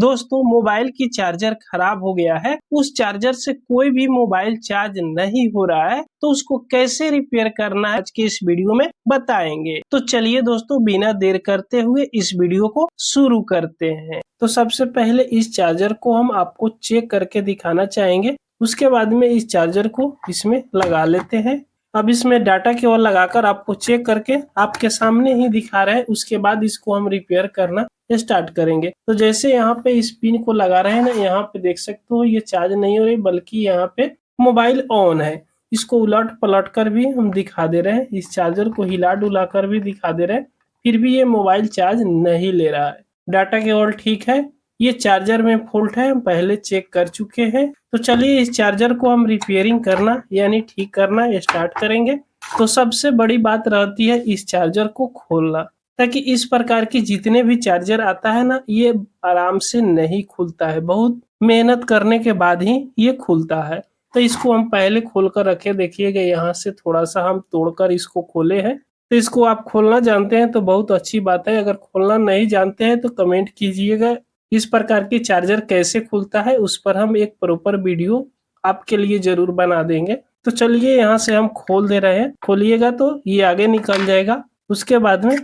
दोस्तों मोबाइल की चार्जर खराब हो गया है, उस चार्जर से कोई भी मोबाइल चार्ज नहीं हो रहा है, तो उसको कैसे रिपेयर करना है आज के इस वीडियो में बताएंगे। तो चलिए दोस्तों बिना देर करते हुए इस वीडियो को शुरू करते हैं। तो सबसे पहले इस चार्जर को हम आपको चेक करके दिखाना चाहेंगे, उसके बाद में इस चार्जर को इसमें लगा लेते हैं। अब इसमें डाटा केवल लगाकर आपको चेक करके आपके सामने ही दिखा रहे हैं, उसके बाद इसको हम रिपेयर करना स्टार्ट करेंगे। तो जैसे यहाँ पे इस पिन को लगा रहे हैं ना, यहाँ पे देख सकते हो ये चार्ज नहीं हो रही बल्कि यहाँ पे मोबाइल ऑन है। इसको उलट पलट कर भी हम दिखा दे रहे हैं, इस चार्जर को हिला डुला कर भी दिखा दे रहे हैं, फिर भी ये मोबाइल चार्ज नहीं ले रहा है। डाटा केवल ठीक है, ये चार्जर में फॉल्ट है, हम पहले चेक कर चुके हैं। तो चलिए इस चार्जर को हम रिपेयरिंग करना यानी ठीक करना स्टार्ट करेंगे। तो सबसे बड़ी बात रहती है इस चार्जर को खोलना, ताकि इस प्रकार की जितने भी चार्जर आता है ना, ये आराम से नहीं खुलता है, बहुत मेहनत करने के बाद ही ये खुलता है। तो इसको हम पहले खोल कर रखे, देखिएगा यहाँ से थोड़ा सा हम तोड़कर इसको खोले हैं। तो इसको आप खोलना जानते हैं तो बहुत अच्छी बात है, अगर खोलना नहीं जानते हैं तो कमेंट कीजिएगा। इस प्रकार की चार्जर कैसे खुलता है उस पर हम एक प्रॉपर वीडियो आपके लिए जरूर बना देंगे। तो चलिए यहाँ से हम खोल दे रहे हैं, खोलिएगा तो ये आगे निकल जाएगा। उसके बाद में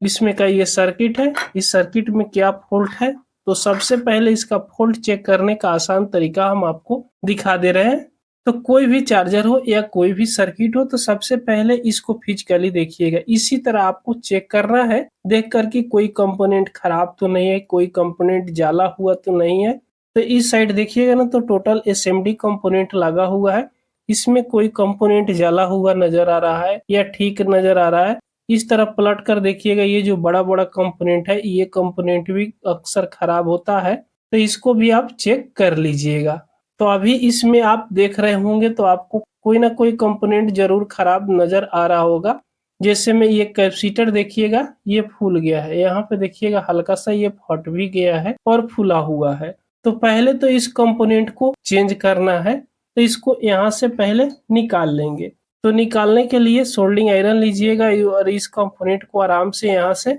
इसमें का ये सर्किट है, इस सर्किट में क्या फॉल्ट है, तो सबसे पहले इसका फॉल्ट चेक करने का आसान तरीका हम आपको दिखा दे रहे हैं। तो कोई भी चार्जर हो या कोई भी सर्किट हो, तो सबसे पहले इसको फिजिकली देखिएगा। इसी तरह आपको चेक करना है, देख कर कि कोई कंपोनेंट खराब तो नहीं है, कोई कंपोनेंट जाला हुआ तो नहीं है। तो इस साइड देखिएगा ना, तो टोटल एसएमडी कंपोनेंट लगा हुआ है, इसमें कोई कंपोनेंट जला हुआ नजर आ रहा है या ठीक नजर आ रहा है। इस तरफ पलट कर देखिएगा, ये जो बड़ा बड़ा कंपोनेंट है, ये कंपोनेंट भी अक्सर खराब होता है, तो इसको भी आप चेक कर लीजिएगा। तो अभी इसमें आप देख रहे होंगे तो आपको कोई ना कोई कंपोनेंट जरूर खराब नजर आ रहा होगा। जैसे में ये कैपेसिटर देखिएगा, ये फूल गया है, यहाँ पे देखिएगा हल्का सा ये फट भी गया है और फूला हुआ है। तो पहले तो इस कंपोनेंट को चेंज करना है, तो इसको यहाँ से पहले निकाल लेंगे। तो निकालने के लिए सोल्डिंग आयरन लीजिएगा और इस कंपोनेंट को आराम से यहाँ से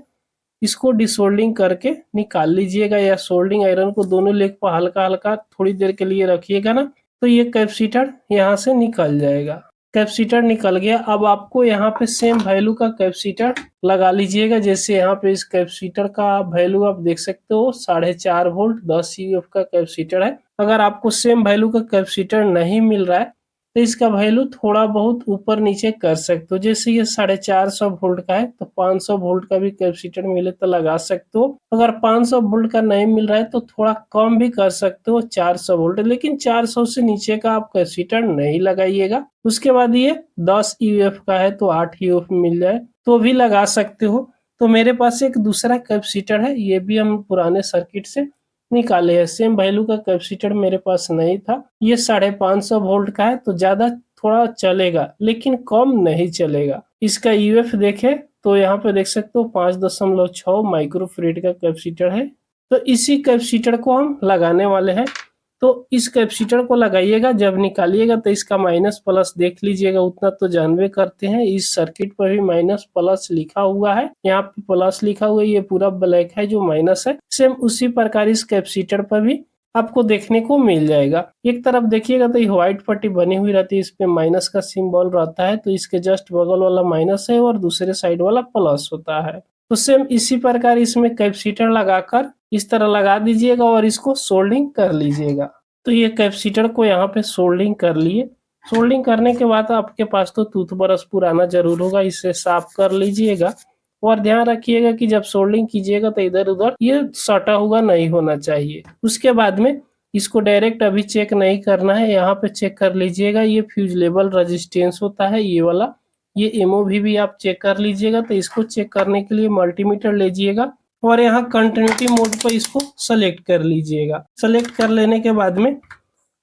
इसको डिसोल्डिंग करके निकाल लीजिएगा, या सोल्डिंग आयरन को दोनों लेग पर हल्का हल्का थोड़ी देर के लिए रखिएगा ना, तो ये कैपेसिटर यहाँ से निकल जाएगा। कैपेसिटर निकल गया। अब आपको यहाँ पे सेम वैल्यू का कैपेसिटर लगा लीजिएगा। जैसे यहाँ पे इस कैपेसिटर का वैल्यू आप देख सकते हो 4.5 वोल्ट 10 यूएफ का कैपेसिटर है। अगर आपको सेम वैल्यू का कैपेसिटर नहीं मिल रहा है तो इसका वैल्यू थोड़ा बहुत ऊपर नीचे कर सकते हो। जैसे ये 450 वोल्ट का है तो 500 वोल्ट का भी कैपेसिटर मिले तो लगा सकते हो। अगर 500 वोल्ट का नहीं मिल रहा है तो थोड़ा कम भी कर सकते हो, 400 वोल्ट, लेकिन 400 से नीचे का आप कैपेसिटर नहीं लगाइएगा। उसके बाद ये 10 यूएफ का है तो 8 यूएफ मिल जाए तो भी लगा सकते हो। तो मेरे पास एक दूसरा कैपेसिटर है, ये भी हम पुराने सर्किट से निकाले है। सेम वैल्यू का कैपेसिटर मेरे पास नहीं था, ये 550 वोल्ट का है, तो ज्यादा थोड़ा चलेगा लेकिन कम नहीं चलेगा। इसका यूएफ देखे तो यहाँ पे देख सकते हो 5.6 माइक्रोफेरेड का कैपेसिटर है। तो इसी कैपेसिटर को हम लगाने वाले हैं। तो इस कैपेसिटर को लगाइएगा, जब निकालिएगा तो इसका माइनस प्लस देख लीजिएगा, उतना तो जानवे करते हैं। इस सर्किट पर भी माइनस प्लस लिखा हुआ है, यहाँ पे प्लस लिखा हुआ है, ये पूरा ब्लैक है जो माइनस है। सेम उसी प्रकार इस कैपेसिटर पर भी आपको देखने को मिल जाएगा। एक तरफ देखिएगा तो ये व्हाइट पट्टी बनी हुई रहती है, इस पे माइनस का सिंबल रहता है, तो इसके जस्ट बगल वाला माइनस है और दूसरे साइड वाला प्लस होता है। तो सेम इसी प्रकार इसमें कैपेसिटर लगाकर इस तरह लगा दीजिएगा और इसको सोल्डिंग कर लीजिएगा। तो ये कैपेसिटर को यहाँ पे सोल्डिंग कर लिए। सोल्डिंग करने के बाद आपके पास तो टूथब्रश पुराना जरूर होगा, इसे साफ कर लीजिएगा। और ध्यान रखिएगा कि जब सोल्डिंग कीजिएगा तो इधर उधर ये सटा हुआ नहीं होना चाहिए। उसके बाद में इसको डायरेक्ट अभी चेक नहीं करना है, यहाँ पे चेक कर लीजिएगा। ये फ्यूज लेवल रेजिस्टेंस होता है ये वाला, ये एमओवी भी आप चेक कर लीजिएगा। तो इसको चेक करने के लिए मल्टीमीटर लीजिएगा और यहाँ कंटिन्यूटी मोड पर इसको सेलेक्ट कर लीजिएगा। सेलेक्ट कर लेने के बाद में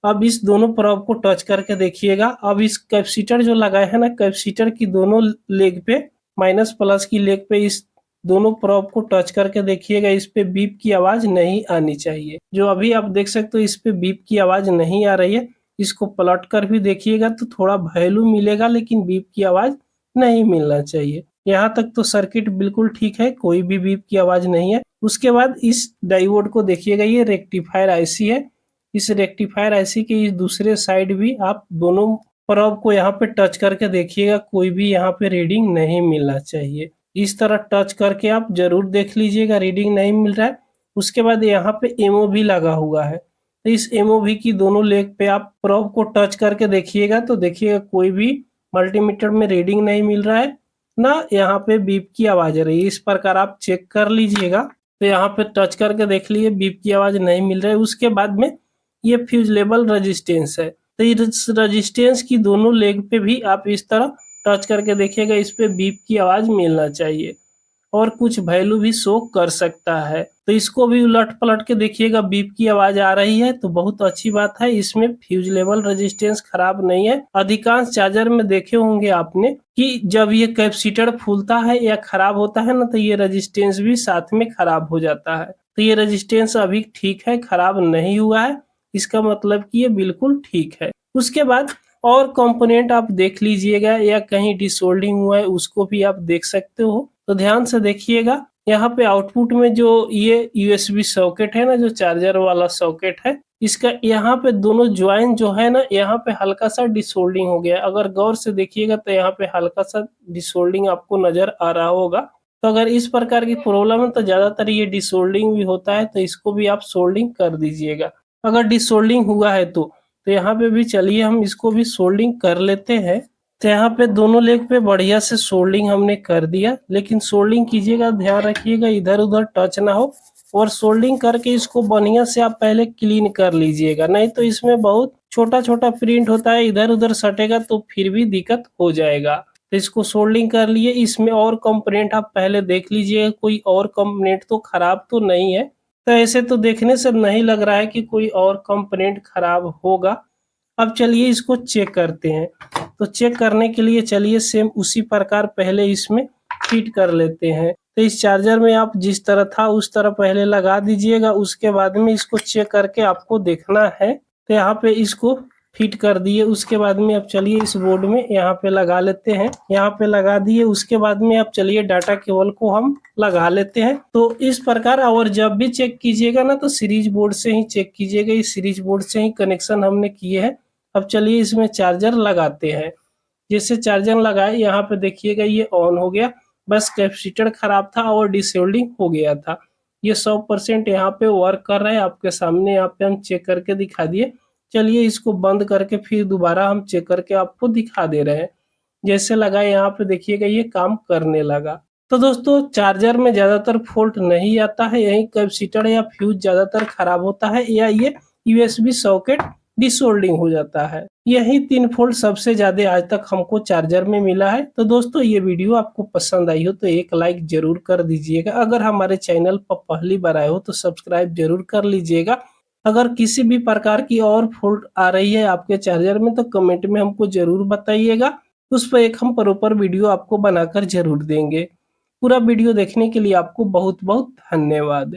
अब इस दोनों प्रोब को टच करके देखिएगा। अब इस कैपेसिटर जो लगाए है ना, कैपेसिटर की दोनों लेग पे, माइनस प्लस की लेग पे, इस दोनों प्रोब को टच करके देखिएगा। इस पे बीप की आवाज नहीं आनी चाहिए। जो अभी आप देख सकते हो इस पे बीप की आवाज नहीं आ रही है। इसको पलट कर भी देखिएगा तो थोड़ा वैल्यू मिलेगा, लेकिन बीप की आवाज नहीं मिलना चाहिए। यहाँ तक तो सर्किट बिल्कुल ठीक है, कोई भी बीप की आवाज नहीं है। उसके बाद इस डायोड को देखिएगा, ये रेक्टिफायर आईसी है। इस रेक्टिफायर आईसी के इस दूसरे साइड भी आप दोनों प्रोब को यहाँ पे टच करके देखिएगा, कोई भी यहाँ पे रीडिंग नहीं मिलना चाहिए। इस तरह टच करके आप जरूर देख लीजिएगा रीडिंग नहीं मिल रहा है। उसके बाद यहाँ पे एमओवी लगा हुआ है, तो इस एमओवी की दोनों लेग पे आप प्रोब को टच करके देखिएगा, तो देखिएगा कोई भी मल्टीमीटर में रीडिंग नहीं मिल रहा है, ना यहाँ पे बीप की आवाज आ रही है। इस प्रकार आप चेक कर लीजिएगा। तो यहाँ पे टच करके देख लिए, बीप की आवाज नहीं मिल रहा है। उसके बाद में ये फ्यूज लेवल रेजिस्टेंस है, तो इस रेजिस्टेंस की दोनों लेग पे भी आप इस तरह टच करके देखिएगा, इस पे बीप की आवाज मिलना चाहिए और कुछ वैल्यू भी शो कर सकता है। तो इसको भी उलट पलट के देखिएगा, बीप की आवाज आ रही है तो बहुत अच्छी बात है, इसमें फ्यूज लेवल रेजिस्टेंस खराब नहीं है। अधिकांश चार्जर में देखे होंगे आपने कि जब ये कैपेसिटर फूलता है या खराब होता है ना, तो ये रेजिस्टेंस भी साथ में खराब हो जाता है। तो ये रेजिस्टेंस अभी ठीक है, खराब नहीं हुआ है, इसका मतलब कि ये बिल्कुल ठीक है। उसके बाद और कंपोनेंट आप देख लीजिएगा, या कहीं डिसोल्डिंग हुआ है उसको भी आप देख सकते हो। तो ध्यान से देखिएगा, यहाँ पे आउटपुट में जो ये यूएसबी सॉकेट है ना, जो चार्जर वाला सॉकेट है, इसका यहाँ पे दोनों ज्वाइन जो है ना, यहाँ पे हल्का सा डिसोल्डिंग हो गया। अगर गौर से देखिएगा तो यहाँ पे हल्का सा डिसोल्डिंग आपको नजर आ रहा होगा। तो अगर इस प्रकार की प्रॉब्लम है तो ज्यादातर ये डिसोल्डिंग भी होता है, तो इसको भी आप सोल्डिंग कर दीजिएगा। अगर डिसोल्डिंग हुआ है तो यहाँ पे भी चलिए हम इसको भी सोल्डिंग कर लेते हैं। तो यहाँ पे दोनों लेग पे बढ़िया से सोल्डिंग हमने कर दिया, लेकिन सोल्डिंग कीजिएगा, ध्यान रखिएगा इधर उधर टच ना हो, और सोल्डिंग करके इसको बढ़िया से आप पहले क्लीन कर लीजिएगा, नहीं तो इसमें बहुत छोटा छोटा प्रिंट होता है, इधर उधर सटेगा तो फिर भी दिक्कत हो जाएगा। तो इसको सोल्डिंग कर लिए। इसमें और कंपोनेंट आप पहले देख लीजिए, कोई और कंपोनेंट तो खराब तो नहीं है। तो ऐसे तो देखने से नहीं लग रहा है कि कोई और कंपोनेंट खराब होगा। अब चलिए इसको चेक करते हैं। तो चेक करने के लिए चलिए सेम उसी प्रकार पहले इसमें फिट कर लेते हैं। तो इस चार्जर में आप जिस तरह था उस तरह पहले लगा दीजिएगा, उसके बाद में इसको चेक करके आपको देखना है। तो यहाँ पे इसको फिट कर दिए, उसके बाद में अब चलिए इस बोर्ड में यहाँ पे लगा लेते हैं। यहाँ पे लगा दिए, उसके बाद में अब चलिए डाटा केबल को हम लगा लेते हैं। तो इस प्रकार, और जब भी चेक कीजिएगा ना तो सीरीज बोर्ड से ही चेक कीजिएगा, इस सीरीज बोर्ड से ही कनेक्शन हमने किए हैं। अब चलिए इसमें चार्जर लगाते हैं। जैसे चार्जर लगाए, यहाँ पे देखिएगा ये ऑन हो गया, बस कैपेसिटर खराब था और डिसोल्डिंग हो गया था। ये 100% यहाँ पे वर्क कर रहा है, आपके सामने यहाँ पे हम चेक करके दिखा दिए। चलिए इसको बंद करके फिर दोबारा हम चेक करके आपको दिखा दे रहे हैं। जैसे लगाए यहाँ पे देखिएगा ये काम करने लगा। तो दोस्तों चार्जर में ज्यादातर फॉल्ट नहीं आता है, यही कैपेसिटर या फ्यूज ज्यादातर खराब होता है, या ये यूएसबी सॉकेट डिसोल्डिंग हो जाता है। यही 3 फॉल्ट सबसे ज्यादा आज तक हमको चार्जर में मिला है। तो दोस्तों ये वीडियो आपको पसंद आई हो तो एक लाइक जरूर कर दीजिएगा। अगर हमारे चैनल पर पहली बार आए हो तो सब्सक्राइब जरूर कर लीजिएगा। अगर किसी भी प्रकार की और फॉल्ट आ रही है आपके चार्जर में तो कमेंट में हमको जरूर बताइएगा, उस पर एक हम प्रॉपर वीडियो आपको बनाकर जरूर देंगे। पूरा वीडियो देखने के लिए आपको बहुत बहुत धन्यवाद।